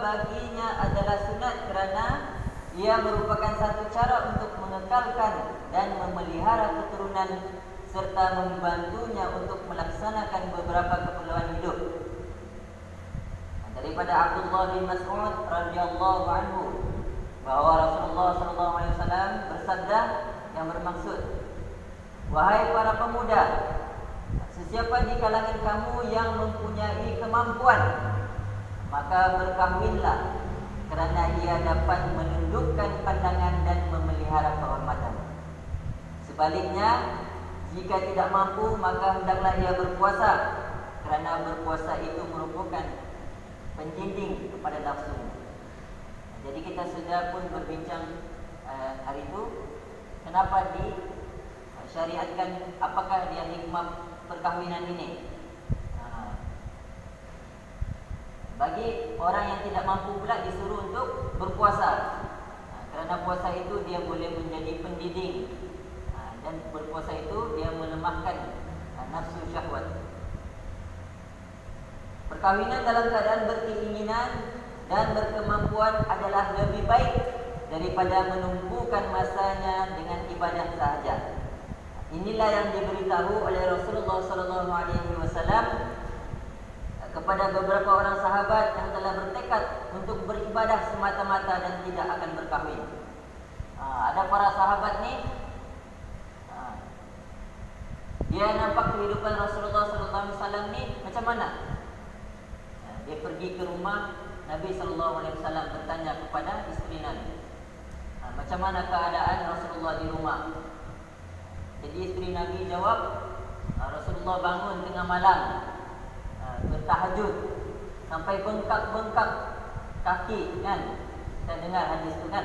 baginya adalah sunat kerana ia merupakan satu cara untuk mengekalkan dan memelihara keturunan serta membantunya untuk melaksanakan beberapa keperluan hidup. Daripada Abdullah bin Mas'ud radhiyallahu anhu bahwa Rasulullah sallallahu alaihi wasallam bersabda yang bermaksud, "Wahai para pemuda, sesiapa di kalangan kamu yang mempunyai kemampuan, maka berkahwinlah, kerana ia dapat menundukkan pandangan dan memelihara kehormatan. Sebaliknya, jika tidak mampu, maka hendaklah ia berpuasa, kerana berpuasa itu merupakan penjinding kepada nafsu." Jadi kita sudah pun berbincang hari itu, kenapa disyariatkan, apakah dia hikmah perkahwinan ini. Bagi orang yang tidak mampu pula disuruh untuk berpuasa, kerana puasa itu dia boleh menjadi pendiding, dan berpuasa itu dia melemahkan nafsu syahwat. Perkahwinan dalam keadaan berkeinginan dan berkemampuan adalah lebih baik daripada menumpukan masanya dengan ibadah sahaja. Inilah yang diberitahu oleh Rasulullah SAW kepada beberapa orang sahabat yang telah bertekad untuk beribadah semata-mata dan tidak akan berkahwin. Ada para sahabat ni, dia nampak kehidupan Rasulullah SAW ni macam mana. Dia pergi ke rumah Nabi SAW bertanya kepada isteri Nabi, macam mana keadaan Rasulullah di rumah. Jadi isteri Nabi jawab, Rasulullah bangun tengah malam, bertahajud sampai bengkak-bengkak kaki, kan? Kita dengar hadis tu, kan?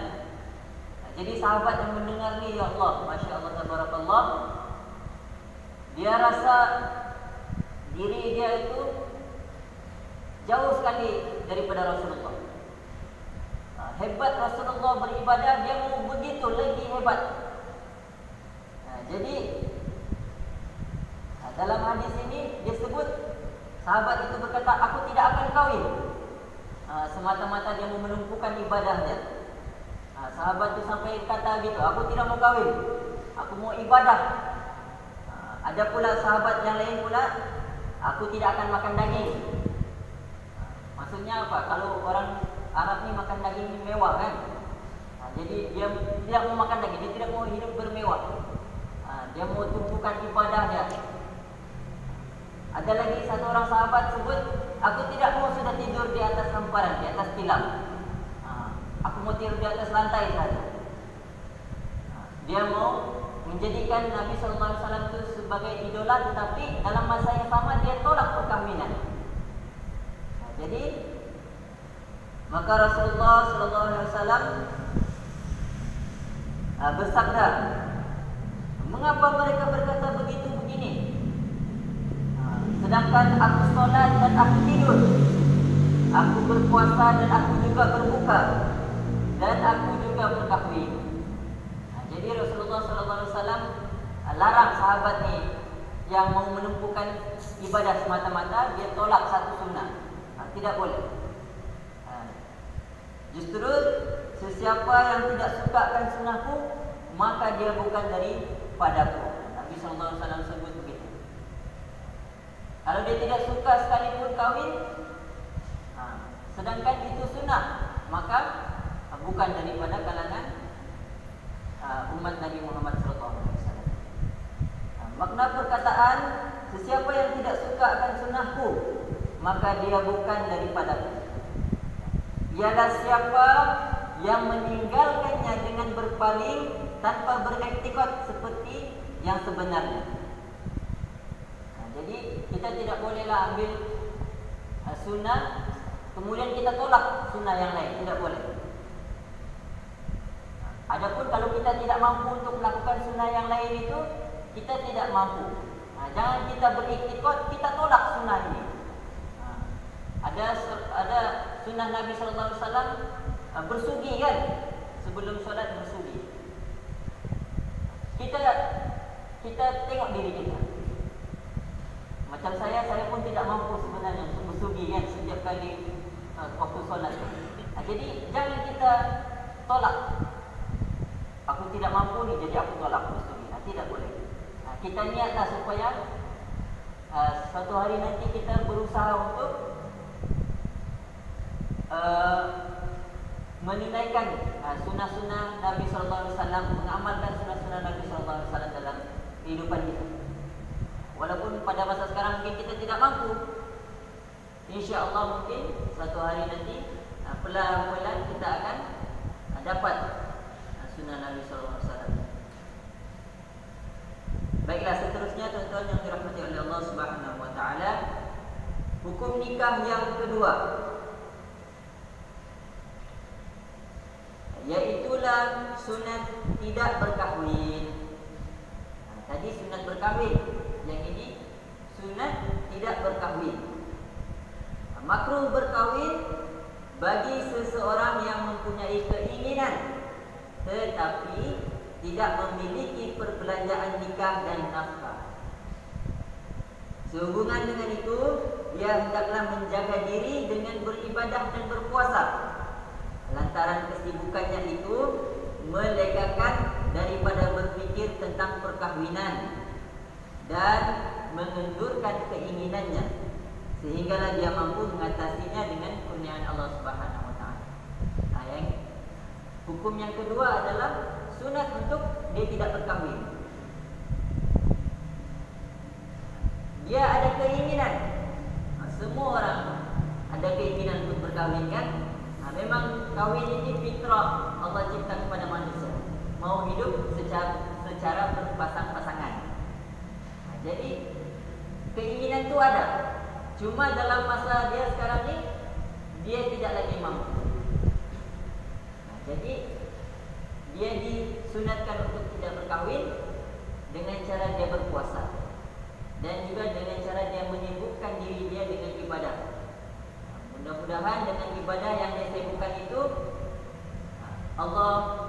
Jadi sahabat yang mendengar ni, ya Allah, Masya Allah, Tabarakallah, dia rasa diri dia itu jauh sekali daripada Rasulullah. Hebat Rasulullah beribadah, dia mau begitu lagi hebat. Jadi dalam hadis ini dia sebut, sahabat itu berkata, aku tidak akan kahwin, semata-mata dia mau menumpukan ibadahnya. Sahabat itu sampai kata gitu, aku tidak mau kahwin, aku mau ibadah. Ada pula sahabat yang lain pula, aku tidak akan makan daging. Maksudnya apa? Kalau orang Arab ni makan daging mewah, kan? Jadi dia tidak mau makan daging, dia tidak mau hidup bermewah. Dia mau tumpukan ibadah dia. Ada lagi satu orang sahabat sebut, aku tidak mau sudah tidur di atas hamparan, di atas tilam. Aku mau tidur di atas lantai saja. Dia mau menjadikan Nabi SAW itu sebagai idola, tetapi dalam masa yang sama dia tolak perkahwinan. Jadi maka Rasulullah SAW bersabda, mengapa mereka berkata begini? Sedangkan aku solat dan aku tidur, aku berpuasa dan aku juga berbuka, dan aku juga berkahwin. Jadi Rasulullah SAW larang sahabat ni yang mau menumpukan ibadah semata-mata, dia tolak satu sunnah. Tidak boleh. Justru sesiapa yang tidak sukakan sunnahku, maka dia bukan daripadaku. Nabi SAW sebut begitu. Kalau dia tidak suka sekalipun kahwin, sedangkan itu sunnah, maka bukan daripada kalangan umat Nabi Muhammad SAW. Makna perkataan, sesiapa yang tidak suka akan sunnahku, maka dia bukan daripadaku, ialah siapa yang meninggalkannya dengan berpaling tanpa beriktikad seperti yang sebenarnya. Jadi kita tidak bolehlah ambil sunnah kemudian kita tolak sunnah yang lain, tidak boleh. Adapun kalau kita tidak mampu untuk melakukan sunnah yang lain itu, kita tidak mampu. Jangan kita beriktikad, kita tolak sunnah ini. Ada sunnah Nabi SAW bersugi, kan? Sebelum solat bersugi. Kita tengok diri kita. Macam saya pun tidak mampu sebenarnya untuk bersugi, kan? Setiap kali waktu solat. Jadi jangan kita tolak. Aku tidak mampu ni, jadi aku tolak musuh. Tidak boleh. Kita niatlah supaya suatu hari nanti kita berusaha untuk menunaikan sunnah-sunnah Nabi sallallahu alaihi wasallam, mengamalkan sunnah-sunnah Nabi sallallahu alaihi wasallam dalam kehidupan kita. Walaupun pada masa sekarang mungkin kita tidak mampu, insya-Allah mungkin suatu hari nanti pelan-pelan kita akan dapat sunnah Nabi sallallahu alaihi wasallam. Baiklah, seterusnya tuan-tuan yang dirahmati oleh Allah Subhanahu wa taala, hukum nikah yang kedua, iaitulah sunat tidak berkahwin. Tadi sunat berkahwin, yang ini sunat tidak berkahwin. Makruh berkahwin bagi seseorang yang mempunyai keinginan tetapi tidak memiliki perbelanjaan nikah dan nafkah. Sehubungan dengan itu, dia hendaklah menjaga diri dengan beribadah dan berpuasa. Lantaran kesibukannya itu melegakan daripada berfikir tentang perkahwinan dan mengendurkan keinginannya, sehinggalah dia mampu mengatasinya dengan kurniaan Allah Subhanahu wa taala. Hukum yang kedua adalah sunat untuk dia tidak berkahwin. Dia ada keinginan. Semua orang ada keinginan untuk berkahwin, kan? Memang kahwin ini fitrah Allah cipta kepada manusia, mau hidup secara berpasang-pasangan. Jadi keinginan itu ada. Cuma dalam masa dia sekarang ni, dia tidak lagi mampu. Jadi dia disunatkan untuk tidak berkahwin dengan cara dia berpuasa, dan juga dengan cara dia menyibukkan diri dia dengan ibadah. Mudah-mudahan dengan ibadah yang dia sibukkan itu, Allah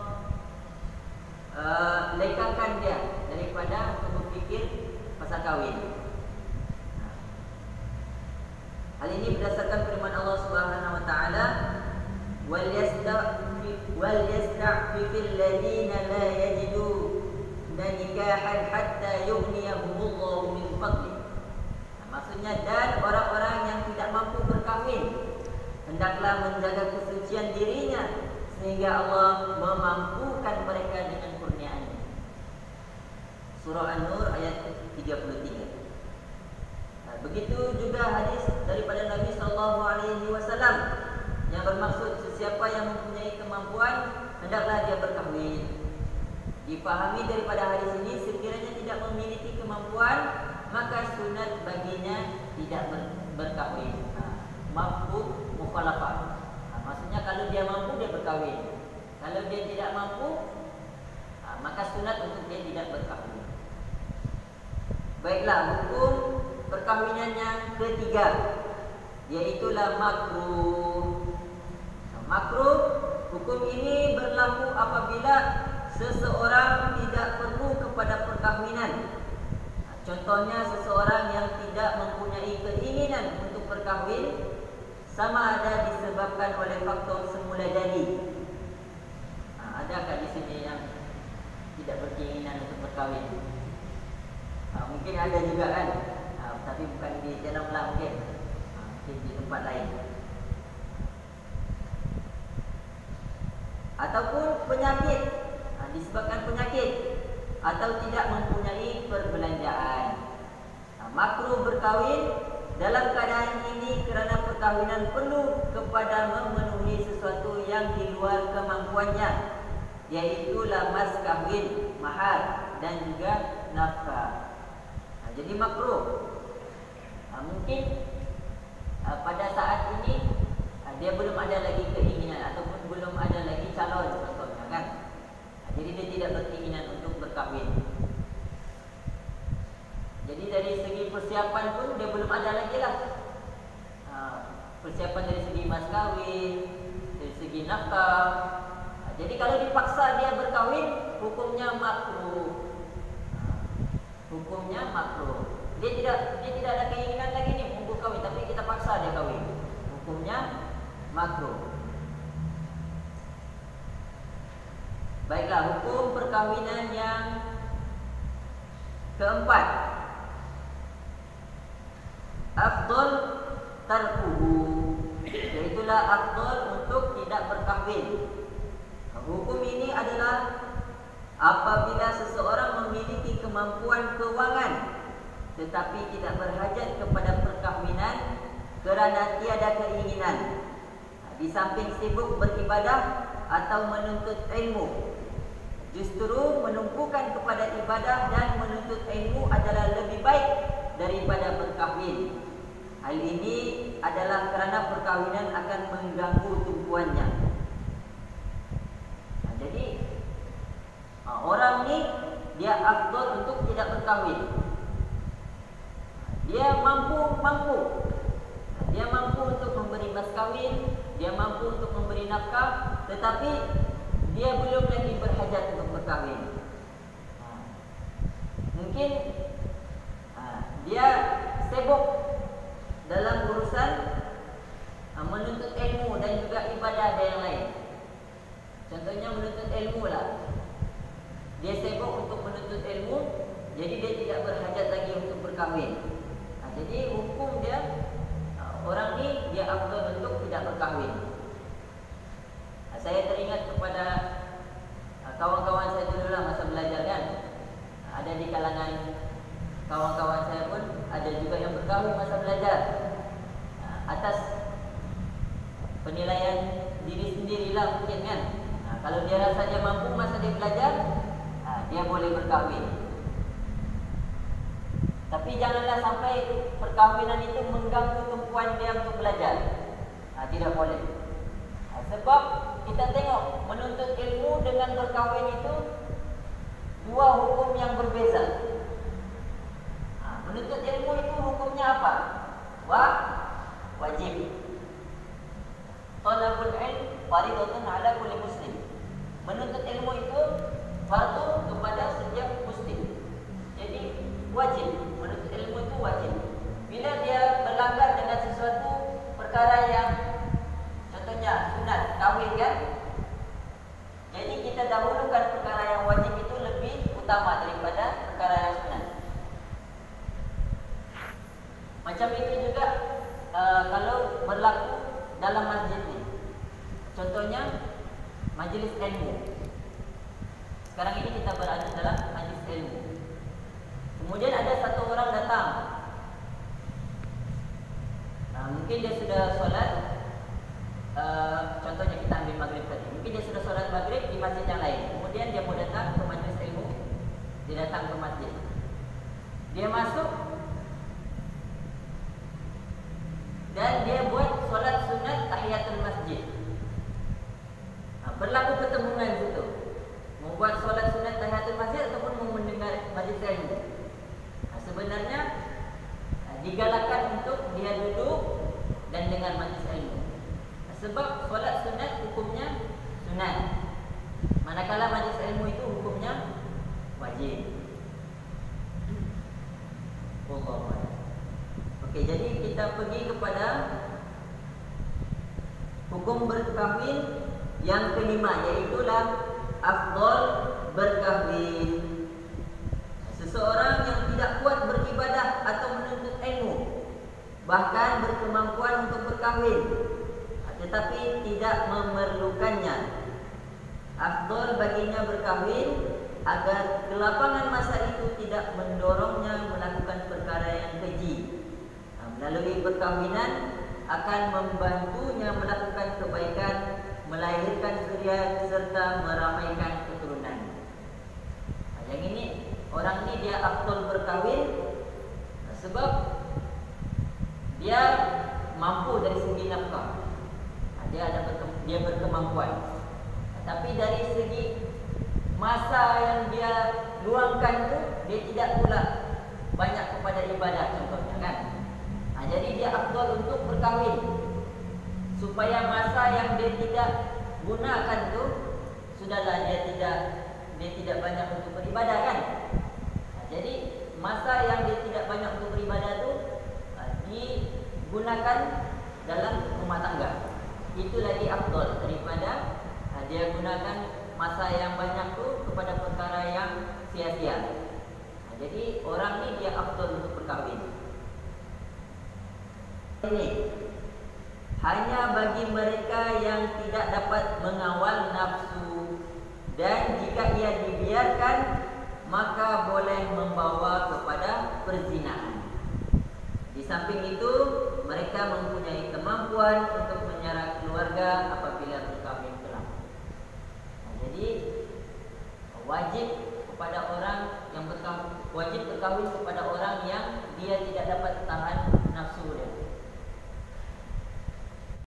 legakan dia daripada untuk berfikir pasal kahwin. Hal ini berdasarkan firman Allah Subhanahu wa taala, wal yasta'fifil ladina la yajiduna nikahan hatta yughniyahumullahu min fadli. Maksudnya, dan orang-orang yang tidak mampu berkahwin hendaklah menjaga kesucian dirinya sehingga Allah memampukan mereka dengan kurnia-Nya. Surah An-Nur ayat 33. Begitu juga hadis daripada Nabi sallallahu alaihi wasallam yang bermaksud sesiapa yang mempunyai kemampuan hendaklah dia berkahwin. Dipahami daripada hadis ini, sekiranya tidak memiliki kemampuan, maka sunat baginya tidak berkahwin. Mampu mukhalafah. Maksudnya kalau dia mampu dia berkahwin. Kalau dia tidak mampu, maka sunat untuk dia tidak berkahwin. Baiklah, hukum perkahwinan yang ketiga, iaitulah makruh. Makruh, hukum ini berlaku apabila seseorang tidak perlu kepada perkahwinan. Contohnya, seseorang yang tidak mempunyai keinginan untuk berkahwin, sama ada disebabkan oleh faktor semula jadi. Adakah di sini yang tidak berkeinginan untuk berkahwin? Mungkin ada juga, kan? Tapi bukan di dalam lah, mungkin di tempat lain. Ataupun penyakit, disebabkan penyakit, atau tidak mempunyai perbelanjaan. Makruh berkahwin dalam keadaan ini kerana perkahwinan perlu kepada memenuhi sesuatu yang di luar kemampuannya, iaitulah mas kahwin, mahar, dan juga nafkah. Jadi makruh. Mungkin pada saat ini dia belum ada lagi keinginan ataupun belum ada lagi calon, contohnya, kan? Jadi dia tidak berkeinginan untuk berkahwin. Jadi dari segi persiapan pun dia belum ada lagi lah. Persiapan dari segi mas kahwin, dari segi nafkah. Jadi kalau dipaksa dia berkahwin, hukumnya makruh. Hukumnya makruh. Dia tidak ada keinginan lagi nih untuk kahwin, tapi kita paksa dia kahwin. Hukumnya makruh. Baiklah, hukum perkahwinan yang keempat, afdal tarkuhu, yaitulah afdal untuk tidak berkahwin. Hukum ini adalah apabila seseorang memiliki kemampuan keuangan tetapi tidak berhajat kepada perkahwinan kerana tiada keinginan, di samping sibuk beribadah atau menuntut ilmu, justru menumpukan kepada ibadah dan menuntut ilmu adalah lebih baik daripada berkahwin. Hal ini adalah kerana perkahwinan akan mengganggu tumpuannya. Jadi orang ni dia afdal untuk tidak berkahwin. Dia mampu. Dia mampu untuk memberi mas kahwin, dia mampu untuk memberi nafkah, tetapi dia belum lagi berhajat untuk berkahwin. Mungkin dia sibuk dalam urusan menuntut ilmu dan juga ibadah dan yang lain. Contohnya menuntut ilmu lah. Dia sibuk untuk menuntut ilmu, jadi dia tidak berhajat lagi untuk berkahwin. Jadi hukum dia, orang ni dia afdal untuk tidak berkahwin. Saya teringat kepada kawan-kawan saya dulu lah masa belajar kan. Ada di kalangan kawan-kawan saya pun ada juga yang berkahwin masa belajar. Atas penilaian diri sendirilah mungkin kan. Kalau dia rasa dia mampu masa dia belajar, dia boleh berkahwin. Tapi janganlah sampai perkahwinan itu mengganggu tumpuan dia untuk belajar. Tidak boleh. Sebab kita tengok menuntut ilmu dengan berkahwin itu dua hukum yang berbeza. Menuntut ilmu itu hukumnya apa? Wajib. Talabul ilm fardhatun ala kulli muslim. Menuntut ilmu itu fardu kepada setiap muslim. Jadi wajib. Menuntut ilmu itu wajib. Bila dia berlanggar dengan sesuatu perkara yang contohnya sunat, kahwin kan, jadi kita dahulukan perkara yang wajib itu lebih utama daripada perkara yang sunat. Macam itu juga kalau berlaku dalam masjid ni. Contohnya majlis ilmu. Sekarang ini kita berada dalam majlis ilmu. Kemudian ada satu orang datang. Mungkin dia sudah solat. Contohnya kita ambil maghrib tadi. Mungkin dia sudah solat maghrib di masjid yang lain. Kemudian dia mau datang ke majlis ilmu. Dia datang ke masjid. Dia masuk dan dia buat solat sunat tahiyatul masjid. Berlaku pertemuan situ. Membuat solat sunat tahiyatul masjid ataupun mau mendengar majlis ilmu. Sebenarnya digalakkan untuk dia duduk dan dengar majlis ilmu. Sebab solat sunat hukumnya sunat, manakala majlis ilmu itu hukumnya wajib. Okey, jadi kita pergi kepada hukum berkahwin yang kelima, iaitulah afdal berkahwin. Seseorang yang tidak kuat beribadah atau menuntut ilmu, bahkan berkemampuan untuk berkahwin, tetapi tidak memerlukannya, afdal baginya berkahwin agar kelapangan masa itu tidak mendorongnya melakukan perkara yang keji. Melalui perkahwinan akan membantunya melakukan kebaikan, melahirkan zuriat serta meramaikan keturunan. Yang ini, orang ini dia afdal berkahwin sebab dia mampu dari segi nafkah. Dia berkemampuan. Tapi dari segi masa yang dia luangkan tu, dia tidak pula banyak kepada ibadah contohnya kan. Jadi dia afdal untuk berkahwin supaya masa yang dia tidak gunakan tu, sudahlah dia tidak banyak untuk beribadah kan. Jadi masa yang dia tidak banyak untuk beribadah tu digunakan dalam rumah tangga. itu lagi afdol daripada dia gunakan masa yang banyak tu kepada perkara yang sia-sia. Jadi orang ni dia afdol untuk berkahwin. Ini hanya bagi mereka yang tidak dapat mengawal nafsu, dan jika ia dibiarkan maka boleh membawa kepada perzinahan. Di samping itu, mereka mempunyai kemampuan untuk menyara keluarga apabila berkahwin telah. Jadi wajib kepada orang yang wajib berkahwin kepada